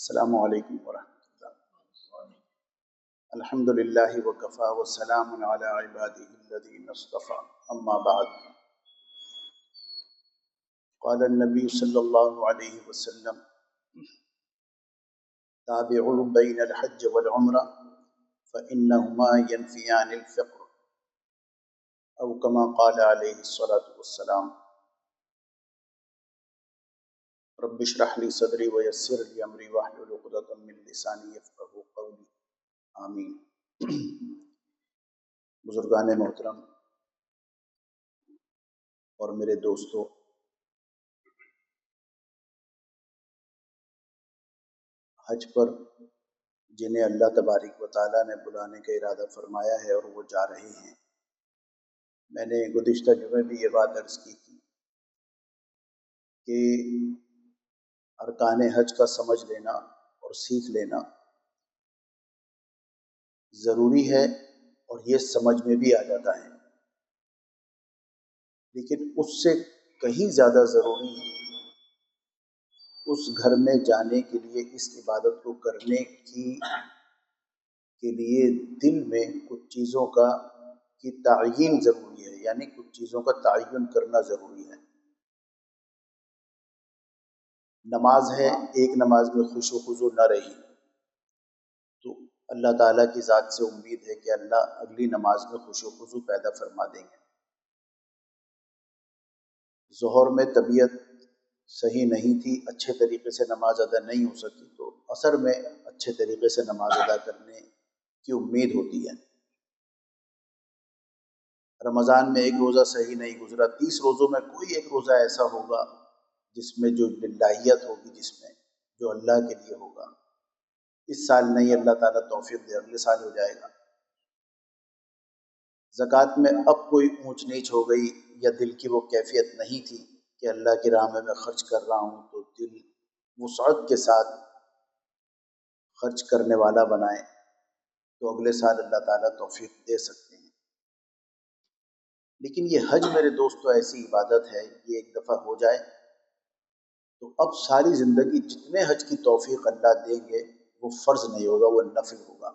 السلام علیکم ورحمۃ اللہ۔ الحمد للہ وکفا وسلام علی عبادہ الذین اصطفیٰ، اما بعد۔ قال النبی صلی اللہ علیہ وسلم: تابعوا بین الحج والعمرہ فإنہما ینفیان الفقر، او کما قال علیہ الصلاۃ والسلام۔ رب اشرح لی صدری ویسر لی امری واحلل عقدۃ من لسانی یفقہوا قولی، آمین۔ بزرگان محترم اور میرے دوستو، حج پر جنہیں اللہ تبارک و تعالیٰ نے بلانے کا ارادہ فرمایا ہے اور وہ جا رہے ہیں، میں نے گزشتہ جمعے بھی یہ بات عرض کی تھی کہ ارکان حج کا سمجھ لینا اور سیکھ لینا ضروری ہے، اور یہ سمجھ میں بھی آ جاتا ہے، لیکن اس سے کہیں زیادہ ضروری اس گھر میں جانے کے لیے، اس عبادت کو کرنے کے لیے دل میں کچھ چیزوں کی تعیین ضروری ہے، یعنی کچھ چیزوں کا تعین کرنا ضروری ہے۔ نماز ہے، ایک نماز میں خشوع و خضوع نہ رہی تو اللہ تعالیٰ کی ذات سے امید ہے کہ اللہ اگلی نماز میں خشوع و خضوع پیدا فرما دیں گے۔ ظہر میں طبیعت صحیح نہیں تھی، اچھے طریقے سے نماز ادا نہیں ہو سکی، تو عصر میں اچھے طریقے سے نماز ادا کرنے کی امید ہوتی ہے۔ رمضان میں ایک روزہ صحیح نہیں گزرا، 30 روزوں میں کوئی ایک روزہ ایسا ہوگا جس میں جو للہیت ہوگی، جس میں جو اللہ کے لیے ہوگا۔ اس سال نہیں، اللہ تعالیٰ توفیق دے، اگلے سال ہو جائے گا۔ زکوٰۃ میں اب کوئی اونچ نیچ ہو گئی یا دل کی وہ کیفیت نہیں تھی کہ اللہ کی راہ میں خرچ کر رہا ہوں، تو دل وسعت کے ساتھ خرچ کرنے والا بنائے تو اگلے سال اللہ تعالیٰ توفیق دے سکتے ہیں۔ لیکن یہ حج میرے دوستو ایسی عبادت ہے، یہ ایک دفعہ ہو جائے تو اب ساری زندگی جتنے حج کی توفیق اللہ دیں گے وہ فرض نہیں ہوگا، وہ نفل ہوگا۔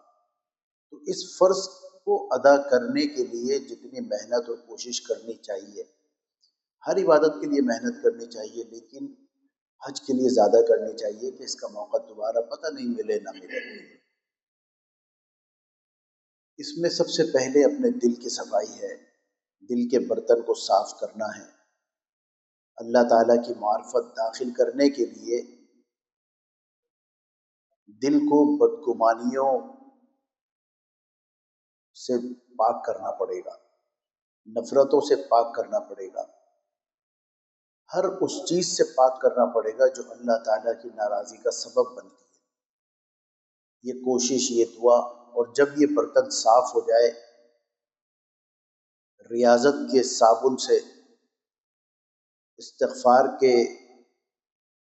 تو اس فرض کو ادا کرنے کے لیے جتنی محنت اور کوشش کرنی چاہیے، ہر عبادت کے لیے محنت کرنی چاہیے، لیکن حج کے لیے زیادہ کرنی چاہیے کہ اس کا موقع دوبارہ پتہ نہیں ملے نہ ملے۔ اس میں سب سے پہلے اپنے دل کی صفائی ہے، دل کے برتن کو صاف کرنا ہے۔ اللہ تعالیٰ کی معرفت داخل کرنے کے لیے دل کو بدگمانیوں سے پاک کرنا پڑے گا، نفرتوں سے پاک کرنا پڑے گا، ہر اس چیز سے پاک کرنا پڑے گا جو اللہ تعالیٰ کی ناراضی کا سبب بنتی ہے۔ یہ کوشش، یہ دعا، اور جب یہ برتن صاف ہو جائے، ریاضت کے صابن سے، استغفار کے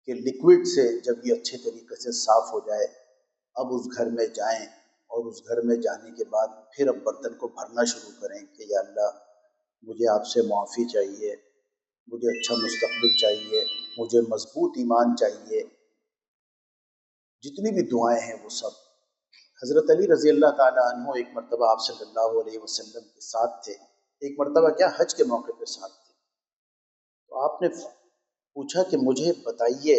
لکوڈ سے جب یہ اچھے طریقے سے صاف ہو جائے، اب اس گھر میں جائیں، اور اس گھر میں جانے کے بعد پھر اب برتن کو بھرنا شروع کریں کہ یا اللہ، مجھے آپ سے معافی چاہیے، مجھے اچھا مستقبل چاہیے، مجھے مضبوط ایمان چاہیے۔ جتنی بھی دعائیں ہیں وہ سب۔ حضرت علی رضی اللہ تعالیٰ عنہ ایک مرتبہ آپ صلی اللہ علیہ وسلم کے ساتھ تھے، ایک مرتبہ کیا، حج کے موقع پہ ساتھ تھے۔ تو آپ نے پوچھا کہ مجھے بتائیے،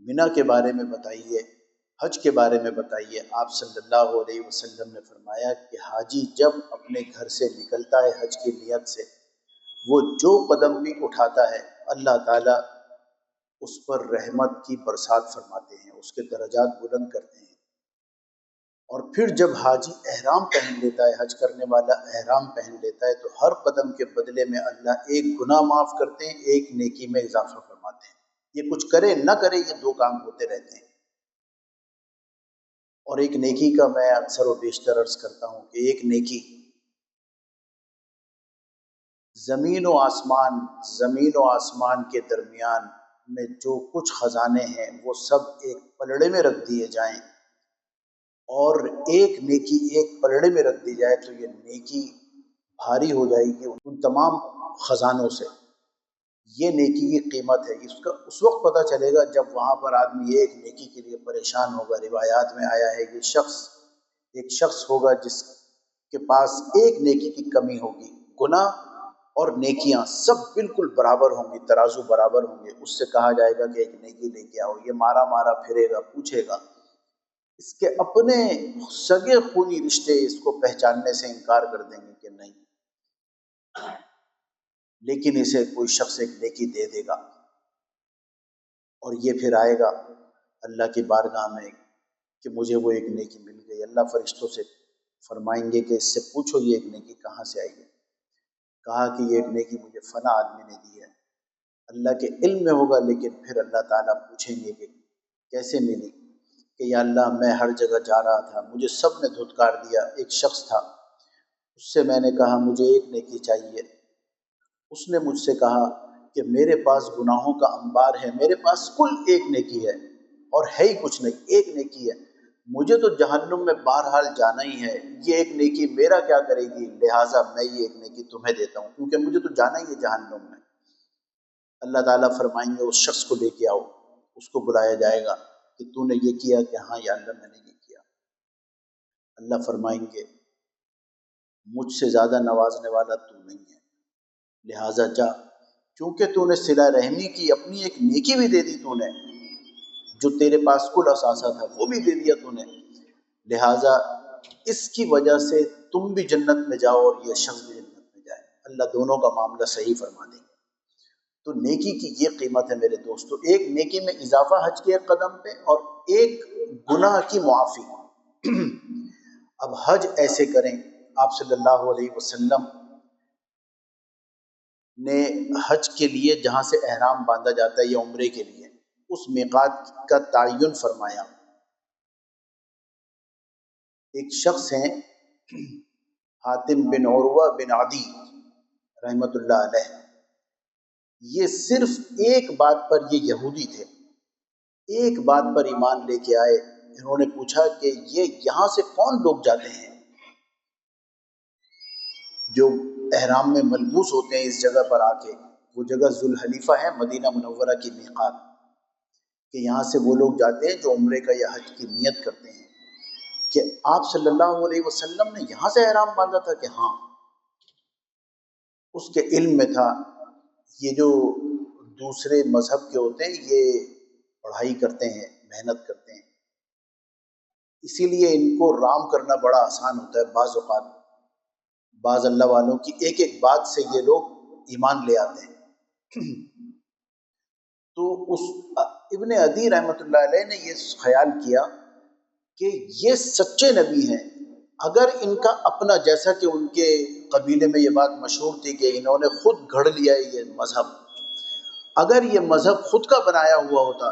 منا کے بارے میں بتائیے، حج کے بارے میں بتائیے۔ آپ صلی اللہ علیہ وسلم نے فرمایا کہ حاجی جب اپنے گھر سے نکلتا ہے حج کی نیت سے، وہ جو قدم بھی اٹھاتا ہے اللہ تعالیٰ اس پر رحمت کی برسات فرماتے ہیں، اس کے درجات بلند کرتے ہیں۔ اور پھر جب حاجی احرام پہن لیتا ہے، حج کرنے والا احرام پہن لیتا ہے، تو ہر قدم کے بدلے میں اللہ ایک گناہ معاف کرتے ہیں، ایک نیکی میں اضافہ فرماتے ہیں۔ یہ کچھ کرے نہ کرے، یہ دو کام ہوتے رہتے ہیں۔ اور ایک نیکی کا میں اکثر و بیشتر عرض کرتا ہوں کہ ایک نیکی زمین و آسمان کے درمیان میں جو کچھ خزانے ہیں وہ سب ایک پلڑے میں رکھ دیے جائیں، اور ایک نیکی ایک پلڑے میں رکھ دی جائے، تو یہ نیکی بھاری ہو جائے گی ان تمام خزانوں سے۔ یہ نیکی کی قیمت ہے۔ اس کا اس وقت پتہ چلے گا جب وہاں پر آدمی ایک نیکی کے لیے پریشان ہوگا۔ روایات میں آیا ہے یہ ایک شخص ہوگا جس کے پاس ایک نیکی کی کمی ہوگی، گناہ اور نیکیاں سب بالکل برابر ہوں گی، ترازو برابر ہوں گے۔ اس سے کہا جائے گا کہ ایک نیکی لے کے آؤ، یہ مارا مارا پھرے گا، پوچھے گا۔ اس کے اپنے سگے خونی رشتے اس کو پہچاننے سے انکار کر دیں گے کہ نہیں، لیکن اسے کوئی شخص ایک نیکی دے دے گا، اور یہ پھر آئے گا اللہ کی بارگاہ میں کہ مجھے وہ ایک نیکی مل گئی۔ اللہ فرشتوں سے فرمائیں گے کہ اس سے پوچھو یہ ایک نیکی کہاں سے آئی ہے۔ کہا کہ یہ ایک نیکی مجھے فلاں آدمی نے دی ہے۔ اللہ کے علم میں ہوگا، لیکن پھر اللہ تعالیٰ پوچھیں گے کہ کیسے ملی؟ کہ یا اللہ میں ہر جگہ جا رہا تھا، مجھے سب نے دھتکار دیا، ایک شخص تھا، اس سے میں نے کہا مجھے ایک نیکی چاہیے، اس نے مجھ سے کہا کہ میرے پاس گناہوں کا انبار ہے، میرے پاس کل ایک نیکی ہے اور ہے ہی کچھ نہیں، ایک نیکی ہے، مجھے تو جہنم میں بہرحال جانا ہی ہے، یہ ایک نیکی میرا کیا کرے گی، لہٰذا میں یہ ایک نیکی تمہیں دیتا ہوں کیونکہ مجھے تو جانا ہی ہے جہنم میں۔ اللہ تعالیٰ فرمائیں گے اس شخص کو لے کے آؤ، اس کو بلایا جائے گا کہ تو نے یہ کیا؟ کہ ہاں یا اللہ میں نے یہ کیا۔ اللہ فرمائیں گے مجھ سے زیادہ نوازنے والا تو نہیں ہے، لہٰذا جا، کیونکہ تو نے صلہ رحمی کی، اپنی ایک نیکی بھی دے دی تو نے، جو تیرے پاس کل اثاثہ تھا وہ بھی دے دیا تو نے، لہٰذا اس کی وجہ سے تم بھی جنت میں جاؤ اور یہ شخص بھی جنت میں جائے۔ اللہ دونوں کا معاملہ صحیح فرما دیں گے۔ تو نیکی کی یہ قیمت ہے میرے دوستو، ایک نیکی میں اضافہ حج کے ایک قدم پہ، اور ایک گناہ کی معافی۔ اب حج ایسے کریں، آپ صلی اللہ علیہ وسلم نے حج کے لیے جہاں سے احرام باندھا جاتا ہے یا عمرے کے لیے، اس میقات کا تعین فرمایا۔ ایک شخص ہیں حاتم بن عروہ بن عدی رحمۃ اللہ علیہ، یہ صرف ایک بات پر، یہ یہودی تھے، ایک بات پر ایمان لے کے آئے۔ انہوں نے پوچھا کہ یہ یہاں سے کون لوگ جاتے ہیں جو احرام میں ملبوس ہوتے ہیں اس جگہ پر آ کے؟ وہ جگہ ذوالحلیفہ ہے، مدینہ منورہ کی میقات، کہ یہاں سے وہ لوگ جاتے ہیں جو عمرے کا یا حج کی نیت کرتے ہیں۔ کہ آپ صلی اللہ علیہ وسلم نے یہاں سے احرام باندھا تھا؟ کہ ہاں، اس کے علم میں تھا یہ جو دوسرے مذہب کے ہوتے ہیں یہ پڑھائی کرتے ہیں، محنت کرتے ہیں، اسی لیے ان کو رام کرنا بڑا آسان ہوتا ہے۔ بعض اوقات بعض اللہ والوں کی ایک ایک بات سے یہ لوگ ایمان لے آتے ہیں۔ تو اس ابن عدی رحمۃ اللہ علیہ نے یہ خیال کیا کہ یہ سچے نبی ہیں، اگر ان کا اپنا، جیسا کہ ان کے قبیلے میں یہ بات مشہور تھی کہ انہوں نے خود گھڑ لیا یہ مذہب، اگر یہ مذہب خود کا بنایا ہوا ہوتا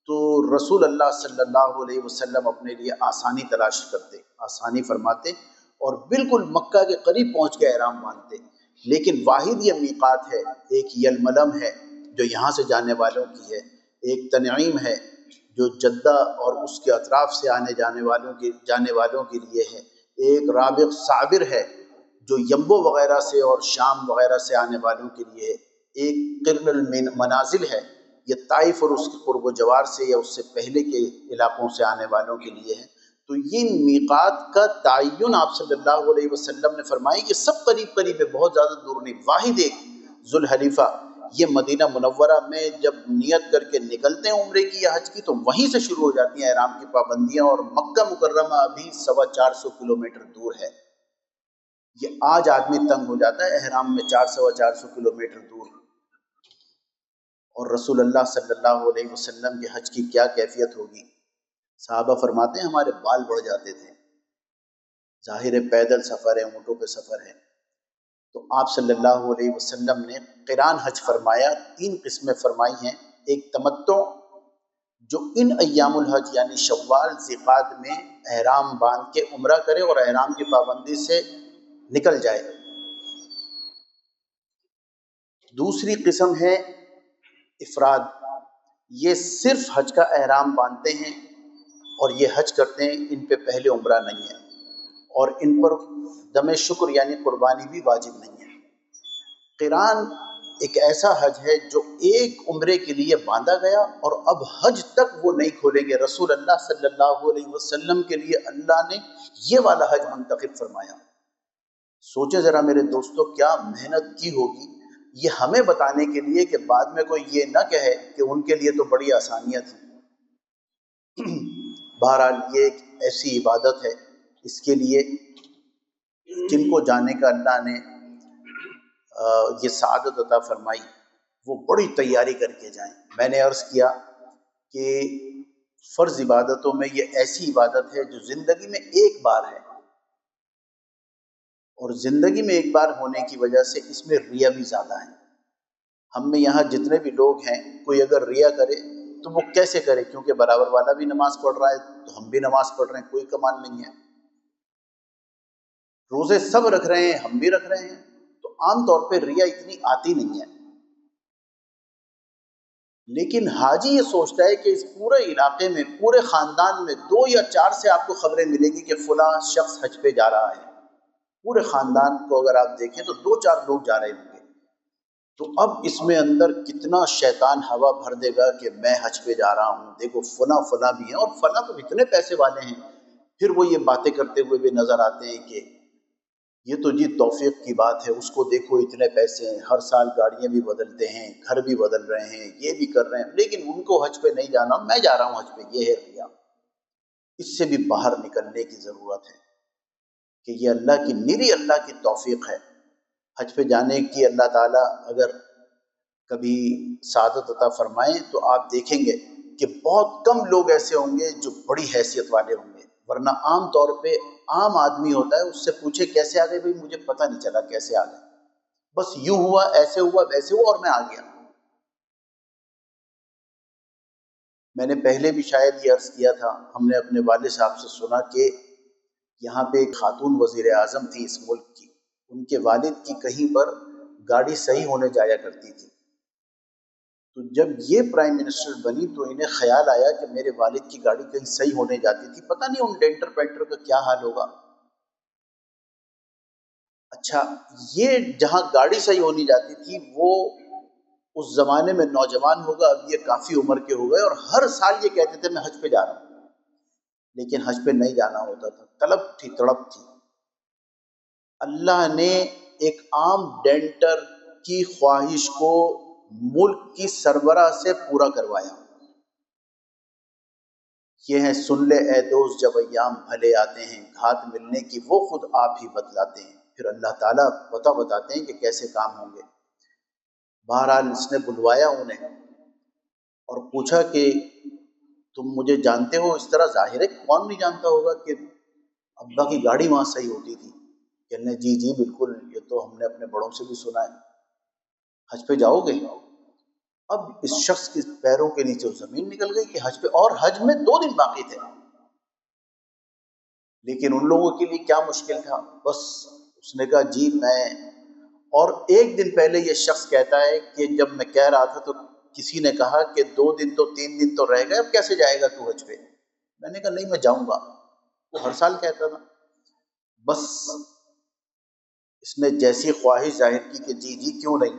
تو رسول اللہ صلی اللہ علیہ وسلم اپنے لیے آسانی تلاش کرتے، آسانی فرماتے اور بالکل مکہ کے قریب پہنچ کے احرام باندھتے۔ لیکن واحد یہ میقات ہے، ایک یلملم ہے جو یہاں سے جانے والوں کی ہے، ایک تنعیم ہے جو جدہ اور اس کے اطراف سے جانے والوں کے لیے ہے، ایک رابغ صابر ہے جو یمبو وغیرہ سے اور شام وغیرہ سے آنے والوں کے لیے ہے، ایک قرن المنازل ہے، یہ طائف اور اس کے قرب و جوار سے یا اس سے پہلے کے علاقوں سے آنے والوں کے لیے ہے۔ تو یہ میقات کا تعین آپ صلی اللہ علیہ وسلم نے فرمائی کہ سب قریب قریب ہے، بہت زیادہ دور نہیں، واحد ایک ذوالحلیفہ۔ یہ مدینہ منورہ میں جب نیت کر کے نکلتے ہیں عمرے کی یا حج کی تو وہیں سے شروع ہو جاتی ہیں احرام کی پابندیاں، اور مکہ مکرمہ ابھی 450 کلومیٹر دور ہے۔ یہ آج آدمی تنگ ہو جاتا ہے احرام میں 400 کلومیٹر دور، اور رسول اللہ صلی اللہ علیہ وسلم کے حج کی کیا کیفیت ہوگی؟ صحابہ فرماتے ہیں ہمارے بال بڑھ جاتے تھے، ظاہر پیدل سفر ہے، اونٹوں پہ سفر ہے۔ تو آپ صلی اللہ علیہ وسلم نے قران حج فرمایا، 3 قسمیں فرمائی ہیں، ایک تمتع جو ان ایام الحج یعنی شوال ذیقعد میں احرام باندھ کے عمرہ کرے اور احرام کی پابندی سے نکل جائے، دوسری قسم ہے افراد، یہ صرف حج کا احرام باندھتے ہیں اور یہ حج کرتے ہیں، ان پہ پہلے عمرہ نہیں ہے اور ان پر دم شکر یعنی قربانی بھی واجب نہیں ہے۔ قران ایک ایسا حج ہے جو ایک عمرے کے لیے باندھا گیا اور اب حج تک وہ نہیں کھولیں گے. رسول اللہ صلی اللہ علیہ وسلم کے لیے اللہ نے یہ والا حج منتخب فرمایا. سوچے ذرا میرے دوستو کیا محنت کی ہوگی یہ ہمیں بتانے کے لیے کہ بعد میں کوئی یہ نہ کہے کہ ان کے لیے تو بڑی آسانیاں تھیں. بہرحال یہ ایک ایسی عبادت ہے اس کے لیے جن کو جانے کا اللہ نے یہ سعادت عطا فرمائی وہ بڑی تیاری کر کے جائیں. میں نے عرض کیا کہ فرض عبادتوں میں یہ ایسی عبادت ہے جو زندگی میں ایک بار ہے، اور زندگی میں ایک بار ہونے کی وجہ سے اس میں ریا بھی زیادہ ہے. ہم میں یہاں جتنے بھی لوگ ہیں کوئی اگر ریا کرے تو وہ کیسے کرے، کیونکہ برابر والا بھی نماز پڑھ رہا ہے تو ہم بھی نماز پڑھ رہے ہیں، کوئی کمال نہیں ہے. روزے سب رکھ رہے ہیں ہم بھی رکھ رہے ہیں، تو عام طور پہ ریا اتنی آتی نہیں ہے. لیکن حاجی یہ سوچتا ہے کہ اس پورے علاقے میں پورے خاندان میں 2 یا 4 سے آپ کو خبریں ملے گی کہ فلاں شخص حج پہ جا رہا ہے. پورے خاندان کو اگر آپ دیکھیں تو 2-4 لوگ جا رہے ہوں گے. تو اب اس میں اندر کتنا شیطان ہوا بھر دے گا کہ میں حج پہ جا رہا ہوں، دیکھو فلاں فلاں بھی ہیں، اور فلاں تو اتنے پیسے والے ہیں. پھر وہ یہ باتیں کرتے ہوئے بھی نظر آتے ہیں کہ یہ تو جی توفیق کی بات ہے، اس کو دیکھو اتنے پیسے ہیں، ہر سال گاڑیاں بھی بدلتے ہیں، گھر بھی بدل رہے ہیں، یہ بھی کر رہے ہیں، لیکن ان کو حج پہ نہیں جانا، میں جا رہا ہوں حج پہ. یہ ہے ریا. اس سے بھی باہر نکلنے کی ضرورت ہے کہ یہ اللہ کی نیری اللہ کی توفیق ہے. حج پہ جانے کی اللہ تعالیٰ اگر کبھی سعادت عطا فرمائیں تو آپ دیکھیں گے کہ بہت کم لوگ ایسے ہوں گے جو بڑی حیثیت والے ہوں گے، ورنہ عام طور پہ عام آدمی ہوتا ہے، اس سے پوچھے کیسے آ گئے، بھائی مجھے پتہ نہیں چلا کیسے آ گئے، بس یوں ہوا ایسے ہوا ویسے ہوا اور میں آ گیا. میں نے پہلے بھی شاید یہ عرض کیا تھا، ہم نے اپنے والد صاحب سے سنا کہ یہاں پہ ایک خاتون وزیر اعظم تھی اس ملک کی، ان کے والد کی کہیں پر گاڑی صحیح ہونے جایا کرتی تھی. تو جب یہ پرائم منسٹر بنی تو انہیں خیال آیا کہ میرے والد کی گاڑی کہیں صحیح ہونے جاتی تھی، پتہ نہیں ان ڈینٹر پینٹر کا کیا حال ہوگا. اچھا، یہ جہاں گاڑی صحیح ہونی جاتی تھی وہ اس زمانے میں نوجوان ہوگا، اب یہ کافی عمر کے ہو گئے، اور ہر سال یہ کہتے تھے میں حج پہ جا رہا ہوں، لیکن حج پہ نہیں جانا ہوتا تھا. طلب تھی، تڑپ تھی. اللہ نے ایک عام ڈینٹر کی خواہش کو ملک کی سربراہ سے پورا کروایا. یہ ہے سن لے اے دوست جب ایام بھلے آتے ہیں، گھات ملنے کی وہ خود آپ ہی بتلاتے ہیں. پھر اللہ تعالیٰ بتاتے ہیں کہ کیسے کام ہوں گے. بہرحال اس نے بلوایا انہیں اور پوچھا کہ تم مجھے جانتے ہو؟ اس طرح ظاہر ہے کون نہیں جانتا ہوگا کہ ابا کی گاڑی وہاں صحیح ہوتی تھی. کہنے جی جی بالکل، یہ تو ہم نے اپنے بڑوں سے بھی سنا ہے. حج پہ جاؤ گے؟ اب اس شخص کے پیروں کے نیچے زمین نکل گئی کہ حج پہ، اور حج میں 2 دن باقی تھے. لیکن ان لوگوں کے لیے کیا مشکل تھا، بس اس نے کہا جی میں، اور 1 دن پہلے یہ شخص کہتا ہے کہ جب میں کہہ رہا تھا تو کسی نے کہا کہ 2 دن تو 3 دن تو رہ گئے، اب کیسے جائے گا تو حج پہ؟ میں نے کہا نہیں میں جاؤں گا. وہ ہر سال کہتا تھا. بس اس نے جیسی خواہش ظاہر کی کہ جی جی کیوں نہیں،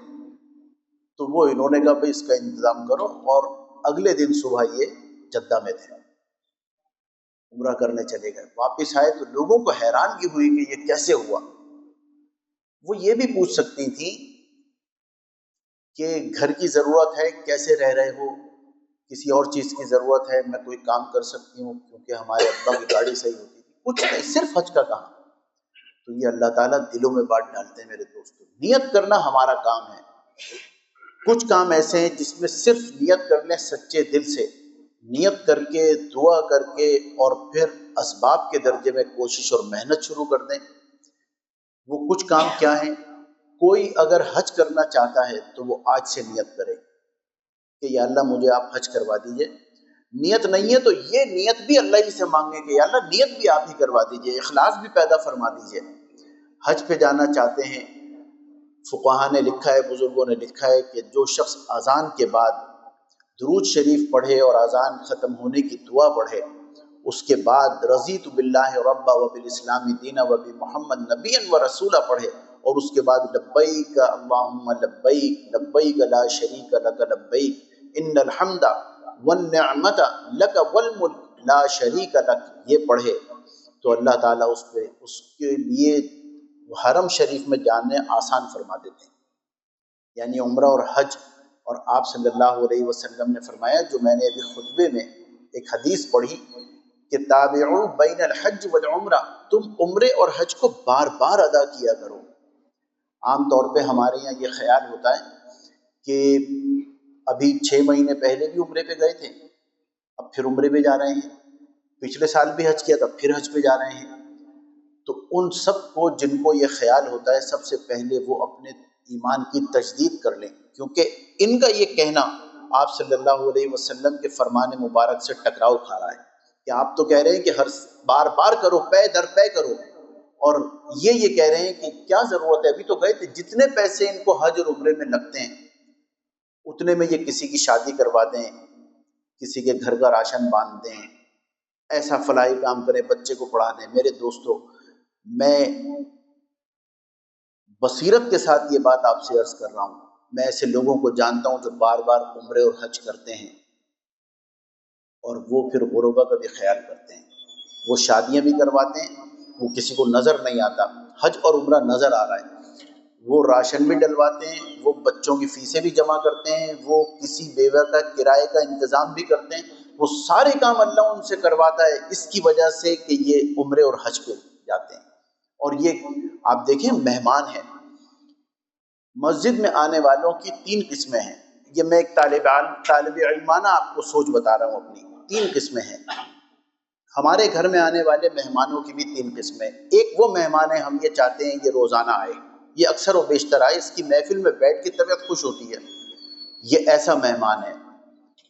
تو وہ انہوں نے کہا بھائی اس کا انتظام کرو، اور اگلے دن صبح یہ جدہ میں تھے، عمرہ کرنے چلے گئے. واپس آئے تو لوگوں کو حیرانگی ہوئی کہ یہ کیسے ہوا. وہ یہ بھی پوچھ سکتی تھی کہ گھر کی ضرورت ہے، کیسے رہ رہے ہو، کسی اور چیز کی ضرورت ہے، میں کوئی کام کر سکتی ہوں کیونکہ ہمارے ابا کی گاڑی صحیح ہوتی تھی، کچھ نہیں، صرف حج کا کام. تو یہ اللہ تعالیٰ دلوں میں بات ڈالتے ہیں میرے دوستو. نیت کرنا ہمارا کام ہے. کچھ کام ایسے ہیں جس میں صرف نیت کر لیں سچے دل سے، نیت کر کے دعا کر کے اور پھر اسباب کے درجے میں کوشش اور محنت شروع کر دیں. وہ کچھ کام کیا ہیں؟ کوئی اگر حج کرنا چاہتا ہے تو وہ آج سے نیت کرے کہ یا اللہ مجھے آپ حج کروا دیجئے. نیت نہیں ہے تو یہ نیت بھی اللہ ہی سے مانگے کہ یا اللہ نیت بھی آپ ہی کروا دیجئے، اخلاص بھی پیدا فرما دیجئے. حج پہ جانا چاہتے ہیں، فقہا نے لکھا ہے، بزرگوں نے لکھا ہے کہ جو شخص اذان کے بعد درود شریف پڑھے اور اذان ختم ہونے کی دعا پڑھے، اس کے بعد رضیت باللہ ربا وبالاسلام دینا وبمحمد نبیا ورسولا پڑھے اور اس کے بعد لبیک اللہم لبیک لبیک لا شریک لک لبیک ان الحمد والنعمت لک والملک لا شریک لک، یہ پڑھے تو اللہ تعالیٰ اس کے لیے حرم شریف میں جانے آسان فرما دیتے ہیں، یعنی عمرہ اور حج۔ اور آپ صلی اللہ علیہ وسلم نے فرمایا، جو میں نے ابھی خطبے میں ایک حدیث پڑھی کہ تابعوا بین الحج والعمرہ، تم عمرے اور حج کو بار بار ادا کیا کرو۔ عام طور پہ ہمارے یہاں یہ خیال ہوتا ہے کہ ابھی 6 مہینے پہلے بھی عمرے پہ گئے تھے، اب پھر عمرے پہ جا رہے ہیں، پچھلے سال بھی حج کیا تھا پھر حج پہ جا رہے ہیں۔ تو ان سب کو جن کو یہ خیال ہوتا ہے، سب سے پہلے وہ اپنے ایمان کی تجدید کر لیں، کیونکہ ان کا یہ کہنا آپ صلی اللہ علیہ وسلم کے فرمان مبارک سے ٹکراؤ کھا رہا ہے کہ آپ تو کہہ رہے ہیں کہ ہر بار بار کرو، پے در پے کرو، اور یہ کہہ رہے ہیں کہ کیا ضرورت ہے، ابھی تو گئے تھے، جتنے پیسے ان کو حج اور عمرے میں لگتے ہیں اتنے میں یہ کسی کی شادی کروا دیں، کسی کے گھر کا راشن باندھ دیں، ایسا فلاحی کام کریں، بچے کو پڑھا دیں۔ میرے دوستو، میں بصیرت کے ساتھ یہ بات آپ سے عرض کر رہا ہوں، میں ایسے لوگوں کو جانتا ہوں جو بار بار عمرے اور حج کرتے ہیں اور وہ پھر غربا کا بھی خیال کرتے ہیں، وہ شادیاں بھی کرواتے ہیں، وہ کسی کو نظر نہیں آتا، حج اور عمرہ نظر آ رہا ہے، وہ راشن بھی ڈلواتے ہیں، وہ بچوں کی فیسیں بھی جمع کرتے ہیں، وہ کسی بیوہ کا کرائے کا انتظام بھی کرتے ہیں، وہ سارے کام اللہ ان سے کرواتا ہے اس کی وجہ سے کہ یہ عمرے اور حج پہ جاتے ہیں۔ اور یہ آپ دیکھیں مہمان ہیں، مسجد میں آنے والوں کی 3 قسمیں ہیں، یہ میں ایک طالب علمانہ آپ کو سوچ بتا رہا ہوں اپنی، 3 قسمیں ہیں۔ ہمارے گھر میں آنے والے مہمانوں کی بھی 3 قسمیں، ایک وہ مہمان ہیں ہم یہ چاہتے ہیں کہ روزانہ آئے، یہ اکثر و بیشتر آئے، اس کی محفل میں بیٹھ کے طبیعت خوش ہوتی ہے، یہ ایسا مہمان ہے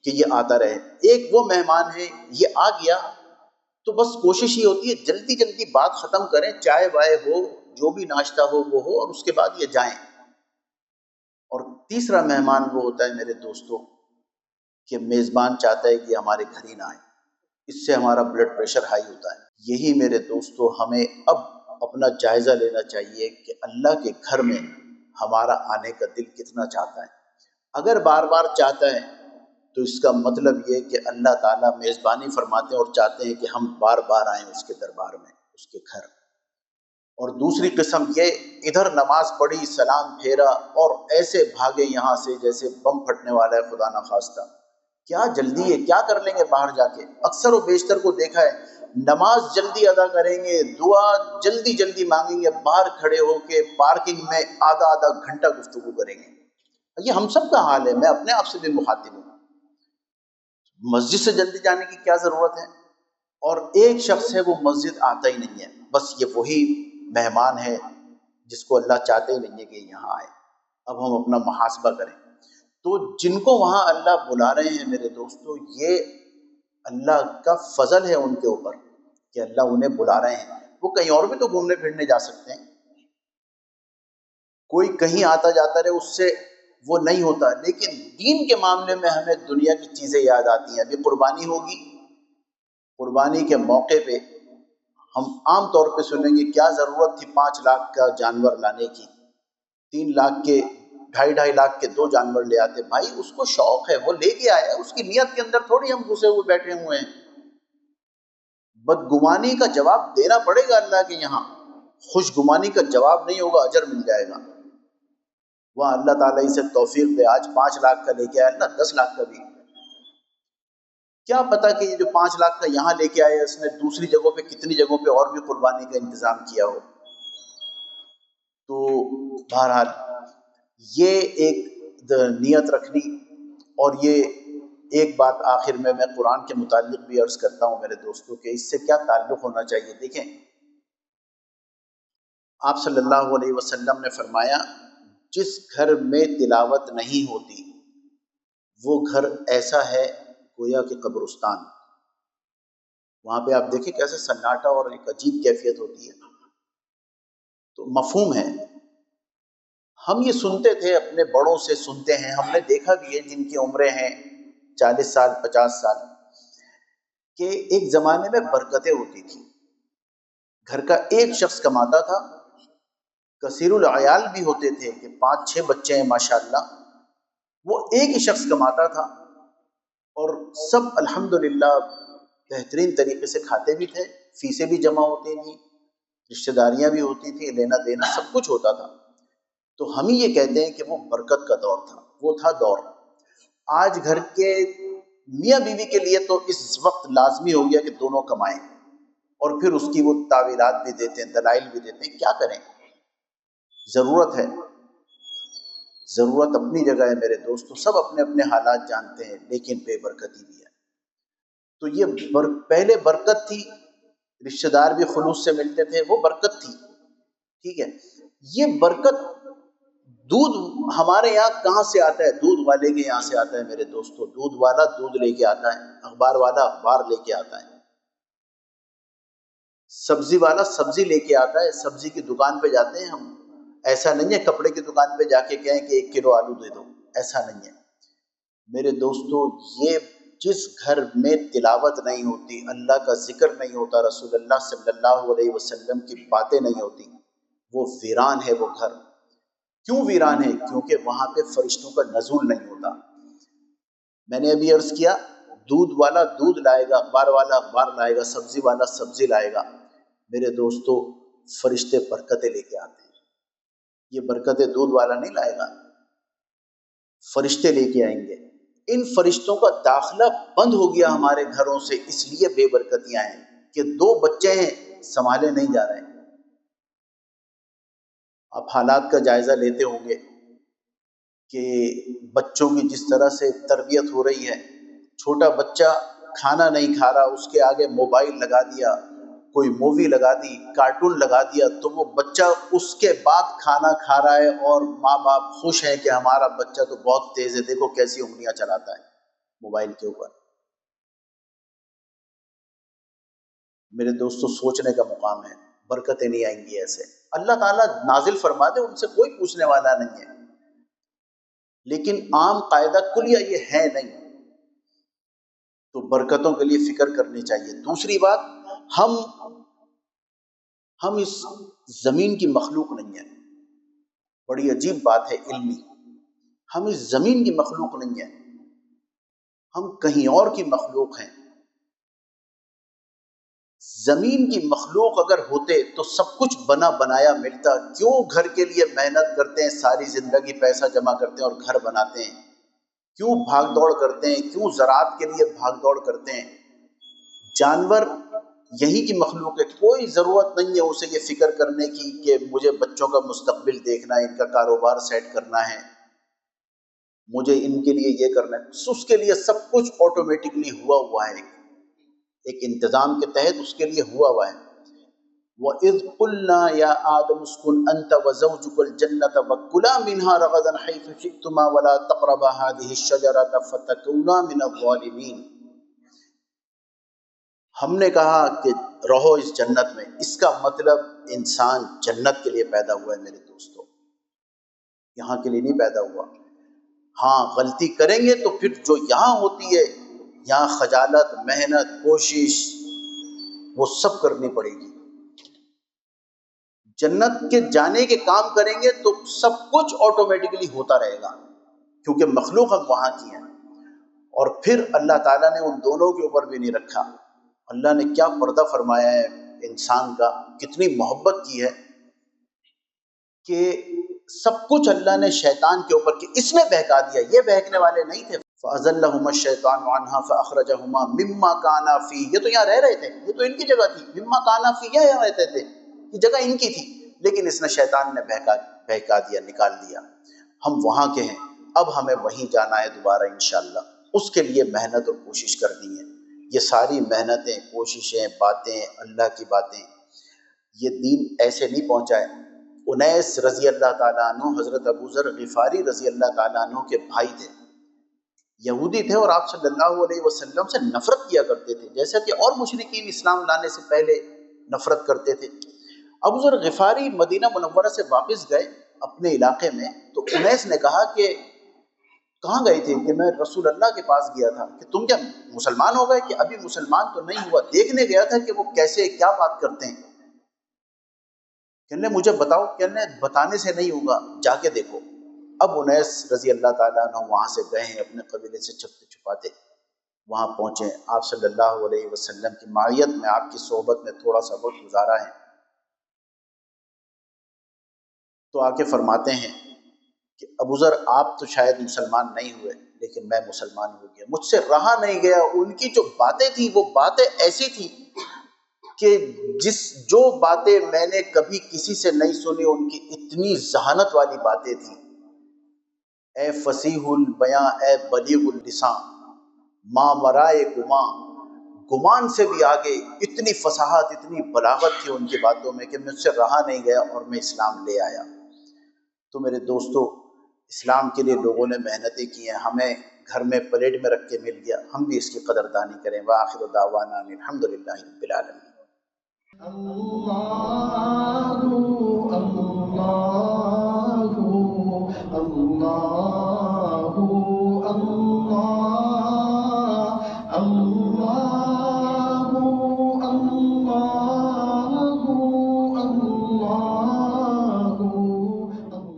کہ یہ آتا رہے۔ ایک وہ مہمان ہے یہ آ گیا تو بس کوشش یہ ہوتی ہے جلدی جلدی بات ختم کریں، چائے وائے ہو، جو بھی ناشتہ ہو وہ ہو، اور اس کے بعد یہ جائیں۔ اور تیسرا مہمان وہ ہوتا ہے میرے دوستو کہ میزبان چاہتا ہے کہ ہمارے گھر ہی نہ آئے، اس سے ہمارا بلڈ پریشر ہائی ہوتا ہے۔ یہی میرے دوستو ہمیں اب اپنا جائزہ لینا چاہیے کہ اللہ کے گھر میں ہمارا آنے کا دل کتنا چاہتا ہے۔ اگر بار بار چاہتا ہے تو اس کا مطلب یہ کہ اللہ تعالیٰ میزبانی فرماتے ہیں اور چاہتے ہیں کہ ہم بار بار آئیں اس کے دربار میں، اس کے گھر۔ اور دوسری قسم یہ ادھر نماز پڑھی، سلام پھیرا اور ایسے بھاگے یہاں سے جیسے بم پھٹنے والا ہے، خدا نخواستہ، کیا جلدی ہے، کیا کر لیں گے باہر جا کے۔ اکثر و بیشتر کو دیکھا ہے نماز جلدی ادا کریں گے، دعا جلدی جلدی مانگیں گے، باہر کھڑے ہو کے پارکنگ میں آدھا آدھا گھنٹہ گفتگو کریں گے۔ یہ ہم سب کا حال ہے، میں اپنے آپ سے بھی مخاطب ہوں۔ مسجد سے جلدی جانے کی کیا ضرورت ہے؟ اور ایک شخص ہے وہ مسجد آتا ہی نہیں ہے، بس یہ وہی مہمان ہے جس کو اللہ چاہتے ہی نہیں ہے کہ یہاں آئے۔ اب ہم اپنا محاسبہ کریں تو جن کو وہاں اللہ بلا رہے ہیں میرے دوستو، یہ اللہ کا فضل ہے ان کے اوپر کہ اللہ انہیں بلا رہے ہیں۔ وہ کہیں اور بھی تو گھومنے پھرنے جا سکتے ہیں، کوئی کہیں آتا جاتا رہے اس سے وہ نہیں ہوتا، لیکن دین کے معاملے میں ہمیں دنیا کی چیزیں یاد آتی ہیں۔ ابھی قربانی ہوگی، قربانی کے موقع پہ ہم عام طور پہ سنیں گے کیا ضرورت تھی 5 لاکھ کا جانور لانے کی، 3 لاکھ کے 2.5 لاکھ کے 2 جانور لے آتے۔ بھائی اس کو شوق ہے، وہ لے کے آیا ہے، اس کی نیت کے اندر تھوڑی ہم گھسے ہوئے بیٹھے ہوئے ہیں۔ بدگمانی کا جواب دینا پڑے گا اللہ کے یہاں، خوش گمانی کا جواب نہیں ہوگا، اجر مل جائے گا۔ وہاں اللہ تعالیٰ اسے توفیق دے، آج 5 لاکھ کا لے کے آیا، اللہ 10 لاکھ کا بھی، کیا پتا کہ یہ جو 5 لاکھ کا یہاں لے کے آیا اس نے دوسری جگہوں پہ کتنی جگہوں پہ اور بھی قربانی کا انتظام کیا ہو۔ تو بہرحال یہ ایک نیت رکھنی، اور یہ ایک بات آخر میں قرآن کے متعلق بھی عرض کرتا ہوں میرے دوستوں کہ اس سے کیا تعلق ہونا چاہیے۔ دیکھیں آپ صلی اللہ علیہ وسلم نے فرمایا جس گھر میں تلاوت نہیں ہوتی وہ گھر ایسا ہے گویا کہ قبرستان۔ وہاں پہ آپ دیکھیں کیسے سناٹا اور ایک عجیب کیفیت ہوتی ہے۔ تو مفہوم ہے، ہم یہ سنتے تھے، اپنے بڑوں سے سنتے ہیں، ہم نے دیکھا بھی ہے جن کی عمریں ہیں 40 سال 50 سال، کہ ایک زمانے میں برکتیں ہوتی تھی، گھر کا ایک شخص کماتا تھا کثیر العیال بھی ہوتے تھے کہ 5-6 بچے ہیں ماشاءاللہ، وہ ایک ہی شخص کماتا تھا اور سب الحمدللہ بہترین طریقے سے کھاتے بھی تھے، فیسیں بھی جمع ہوتی تھیں، رشتہ داریاں بھی ہوتی تھیں، لینا دینا سب کچھ ہوتا تھا۔ تو ہم ہی یہ کہتے ہیں کہ وہ برکت کا دور تھا، وہ تھا دور۔ آج گھر کے میاں بیوی کے لیے تو اس وقت لازمی ہو گیا کہ دونوں کمائیں، اور پھر اس کی وہ تعویلات بھی دیتے ہیں، دلائل بھی دیتے ہیں، کیا کریں؟ ضرورت ہے، ضرورت اپنی جگہ ہے میرے دوستو، سب اپنے اپنے حالات جانتے ہیں، لیکن بے برکتی بھی ہے۔ تو یہ پہلے برکت تھی، رشتہ دار بھی خلوص سے ملتے تھے، وہ برکت تھی، ٹھیک ہے۔ یہ برکت دودھ ہمارے یہاں کہاں سے آتا ہے؟ دودھ والے کے یہاں سے آتا ہے میرے دوستو۔ دودھ والا دودھ لے کے آتا ہے، اخبار والا اخبار لے کے آتا ہے، سبزی والا سبزی لے کے آتا ہے، سبزی کی دکان پہ جاتے ہیں ہم، ایسا نہیں ہے کپڑے کی دکان پہ جا کے کہیں کہ 1 کلو آلو دے دو، ایسا نہیں ہے میرے دوستو۔ یہ جس گھر میں تلاوت نہیں ہوتی، اللہ کا ذکر نہیں ہوتا، رسول اللہ صلی اللہ علیہ وسلم کی باتیں نہیں ہوتی، وہ ویران ہے وہ گھر۔ کیوں ویران ہے؟ کیونکہ وہاں پہ فرشتوں کا نزول نہیں ہوتا۔ میں نے ابھی عرض کیا، دودھ والا دودھ لائے گا، اخبار والا اخبار لائے گا، سبزی والا سبزی لائے گا، میرے دوستو فرشتے برکتیں لے کے آتے ہیں۔ یہ برکتیں دودھ والا نہیں لائے گا، فرشتے لے کے آئیں گے۔ ان فرشتوں کا داخلہ بند ہو گیا ہمارے گھروں سے، اس لیے بے برکتیاں ہیں کہ 2 بچے ہیں، سنبھالے نہیں جا رہے ہیں۔ آپ حالات کا جائزہ لیتے ہوں گے کہ بچوں کی جس طرح سے تربیت ہو رہی ہے، چھوٹا بچہ کھانا نہیں کھا رہا، اس کے آگے موبائل لگا دیا، کوئی مووی لگا دی، کارٹون لگا دیا، تو وہ بچہ اس کے بعد کھانا کھا رہا ہے، اور ماں باپ خوش ہیں کہ ہمارا بچہ تو بہت تیز ہے، دیکھو کیسی انگلیاں چلاتا ہے موبائل کے اوپر۔ میرے دوستو سوچنے کا مقام ہے، برکتیں نہیں آئیں گی ایسے۔ اللہ تعالیٰ نازل فرما دے، ان سے کوئی پوچھنے والا نہیں ہے، لیکن عام قاعدہ کلیہ یہ ہے نہیں، تو برکتوں کے لیے فکر کرنی چاہیے۔ دوسری بات، ہم اس زمین کی مخلوق نہیں ہیں، بڑی عجیب بات ہے علمی، ہم اس زمین کی مخلوق نہیں ہیں، ہم کہیں اور کی مخلوق ہیں۔ زمین کی مخلوق اگر ہوتے تو سب کچھ بنا بنایا ملتا، کیوں گھر کے لیے محنت کرتے ہیں، ساری زندگی پیسہ جمع کرتے ہیں اور گھر بناتے ہیں، کیوں بھاگ دوڑ کرتے ہیں، کیوں زراعت کے لیے بھاگ دوڑ کرتے ہیں؟ جانور یہی کی مخلوق ہے، کوئی ضرورت نہیں ہے اسے یہ فکر کرنے کی کہ مجھے بچوں کا مستقبل دیکھنا ہے، ان کا کاروبار سیٹ کرنا ہے، مجھے ان کے لیے یہ کرنا ہے، اس کے لیے سب کچھ آٹومیٹکلی ہوا ہے، ایک انتظام کے تحت اس کے لیے ہوا ہے۔ وَإِذْ قُلْنَا يَا آدَمُ اسْكُنْ أَنْتَ وَزَوْجُكَ الْجَنَّةَ وَكُلَا مِنْهَا رَغَدًا حَيْثُ شِئْتُمَا وَلَا تَقْرَبَا هَٰذِهِ الشَّجَرَةَ فَتَكُونَا مِنَ الظَّالِمِينَ۔ ہم نے کہا کہ رہو اس جنت میں، اس کا مطلب انسان جنت کے لیے پیدا ہوا ہے میرے دوستو، یہاں کے لیے نہیں پیدا ہوا۔ ہاں غلطی کریں گے تو پھر جو یہاں ہوتی ہے، یہاں خجالت، محنت، کوشش، وہ سب کرنی پڑے گی۔ جنت کے جانے کے کام کریں گے تو سب کچھ آٹومیٹکلی ہوتا رہے گا، کیونکہ مخلوق ہم وہاں کی ہیں۔ اور پھر اللہ تعالیٰ نے ان دونوں کے اوپر بھی نہیں رکھا، اللہ نے کیا پردہ فرمایا ہے انسان کا، کتنی محبت کی ہے کہ سب کچھ اللہ نے شیطان کے اوپر کی، اس نے بہکا دیا، یہ بہکنے والے نہیں تھے۔ فَأَزَلَّهُمَا الشَّيْطَانُ عَنْهَا فَأَخْرَجَهُمَا مِمَّا كَانَا فِيهِ، یہ تو یہاں رہ رہے تھے، یہ تو ان کی جگہ تھی، مِمَّا كَانَا فِيهِ یہاں رہتے تھے، یہ جگہ ان کی تھی، لیکن اس نے شیطان نے بہکا دیا، نکال دیا۔ ہم وہاں کے ہیں، اب ہمیں وہیں جانا ہے دوبارہ انشاءاللہ، اس کے لیے محنت اور کوشش کرنی ہے۔ یہ ساری محنتیں، کوششیں، باتیں، اللہ کی باتیں، یہ دین ایسے نہیں پہنچا ہے۔ انیس رضی اللہ تعالیٰ عنہ حضرت ابو ذر غفاری رضی اللہ تعالیٰ عنہ کے بھائی تھے، یہودی تھے، اور آپ صلی اللہ علیہ وسلم سے نفرت کیا کرتے تھے، جیسا کہ اور مشرکین اسلام لانے سے پہلے نفرت کرتے تھے۔ ابو ذر غفاری مدینہ منورہ سے واپس گئے اپنے علاقے میں، تو انیس نے کہا کہ کہاں گئے تھے؟ کہ میں رسول اللہ کے پاس گیا تھا۔ کہ تم کیا مسلمان ہو گئے؟ کہ ابھی مسلمان تو نہیں ہوا، دیکھنے گیا تھا کہ وہ کیسے کیا بات کرتے ہیں۔ کہنے مجھے بتاؤ، کہنے بتانے سے نہیں ہوگا، جا کے دیکھو۔ اب انیس رضی اللہ تعالیٰ عنہ وہاں سے گئے ہیں، اپنے قبیلے سے چھپتے چھپاتے وہاں پہنچے، آپ صلی اللہ علیہ وسلم کی معیت میں، آپ کی صحبت میں تھوڑا سا وقت گزارا ہے، تو آ کے فرماتے ہیں کہ ابو ذر آپ تو شاید مسلمان نہیں ہوئے، لیکن میں مسلمان ہو گیا، مجھ سے رہا نہیں گیا۔ ان کی جو باتیں تھیں وہ باتیں ایسی تھیں کہ جو باتیں میں نے کبھی کسی سے نہیں سنی، ان کی اتنی ذہانت والی باتیں تھیں۔ اے فصیح البیاں، اے بلیغ اللسان، ماں مرائے گمان، گمان سے بھی آگے، اتنی فصاحت، اتنی بلاغت تھی ان کی باتوں میں کہ مجھ سے رہا نہیں گیا اور میں اسلام لے آیا۔ تو میرے دوستو، اسلام کے لیے لوگوں نے محنتیں کی ہیں، ہمیں گھر میں پلیٹ میں رکھ کے مل گیا، ہم بھی اس کی قدردانی کریں۔ وآخر دعوانا ان الحمدللہ رب العالمین۔ اللہ اللہ اللہ